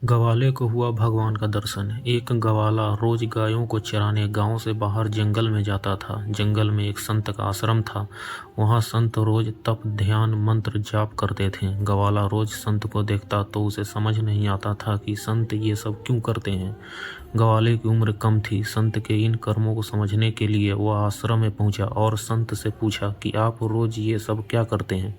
गवाले को हुआ भगवान का दर्शन। एक गवाला रोज गायों को चराने गांव से बाहर जंगल में जाता था। जंगल में एक संत का आश्रम था। वहां संत रोज तप ध्यान मंत्र जाप करते थे। गवाला रोज संत को देखता तो उसे समझ नहीं आता था कि संत ये सब क्यों करते हैं। गवाले की उम्र कम थी। संत के इन कर्मों को समझने के लिए वह आश्रम में पहुंचा और संत से पूछा कि आप रोज ये सब क्या करते हैं।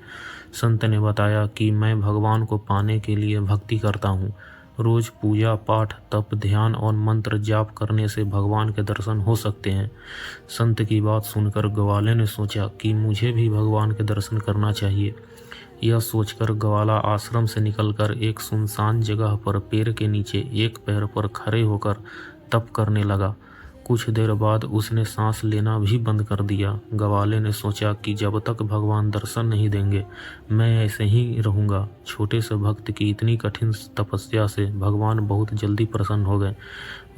संत ने बताया कि मैं भगवान को पाने के लिए भक्ति करता हूँ। रोज पूजा पाठ तप ध्यान और मंत्र जाप करने से भगवान के दर्शन हो सकते हैं। संत की बात सुनकर ग्वाले ने सोचा कि मुझे भी भगवान के दर्शन करना चाहिए। यह सोचकर ग्वाला आश्रम से निकलकर एक सुनसान जगह पर पेड़ के नीचे एक पैर पर खड़े होकर तप करने लगा। कुछ देर बाद उसने सांस लेना भी बंद कर दिया। ग्वाले ने सोचा कि जब तक भगवान दर्शन नहीं देंगे मैं ऐसे ही रहूंगा। छोटे से भक्त की इतनी कठिन तपस्या से भगवान बहुत जल्दी प्रसन्न हो गए।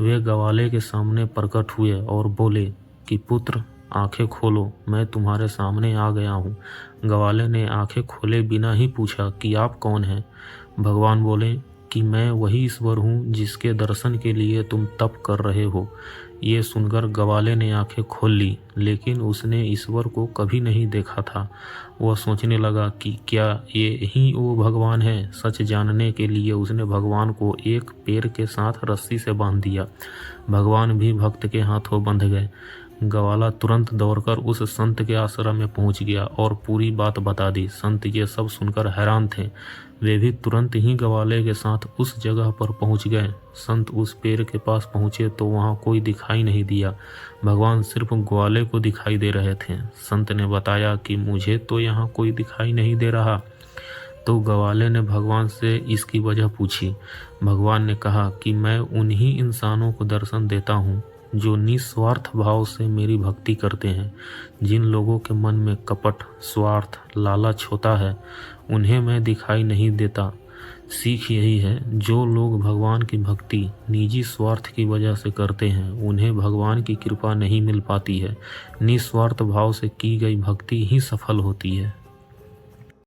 वे ग्वाले के सामने प्रकट हुए और बोले कि पुत्र आंखें खोलो, मैं तुम्हारे सामने आ गया हूँ। ग्वाले ने आंखें खोले बिना ही पूछा कि आप कौन हैं। भगवान बोले कि मैं वही ईश्वर हूँ जिसके दर्शन के लिए तुम तप कर रहे हो। ये सुनकर ग्वाले ने आंखें खोल ली, लेकिन उसने ईश्वर को कभी नहीं देखा था। वह सोचने लगा कि क्या ये ही वो भगवान है। सच जानने के लिए उसने भगवान को एक पेड़ के साथ रस्सी से बांध दिया। भगवान भी भक्त के हाथों बंध गए। ग्वाला तुरंत दौड़कर उस संत के आश्रम में पहुंच गया और पूरी बात बता दी। संत ये सब सुनकर हैरान थे। वे भी तुरंत ही ग्वाले के साथ उस जगह पर पहुंच गए। संत उस पेड़ के पास पहुंचे तो वहां कोई दिखाई नहीं दिया। भगवान सिर्फ ग्वाले को दिखाई दे रहे थे। संत ने बताया कि मुझे तो यहाँ कोई दिखाई नहीं दे रहा। तो ग्वाले ने भगवान से इसकी वजह पूछी। भगवान ने कहा कि मैं उन्हीं इंसानों को दर्शन देता हूँ जो निस्वार्थ भाव से मेरी भक्ति करते हैं। जिन लोगों के मन में कपट स्वार्थ लालच होता है उन्हें मैं दिखाई नहीं देता। सीख यही है, जो लोग भगवान की भक्ति निजी स्वार्थ की वजह से करते हैं उन्हें भगवान की कृपा नहीं मिल पाती है। निस्वार्थ भाव से की गई भक्ति ही सफल होती है।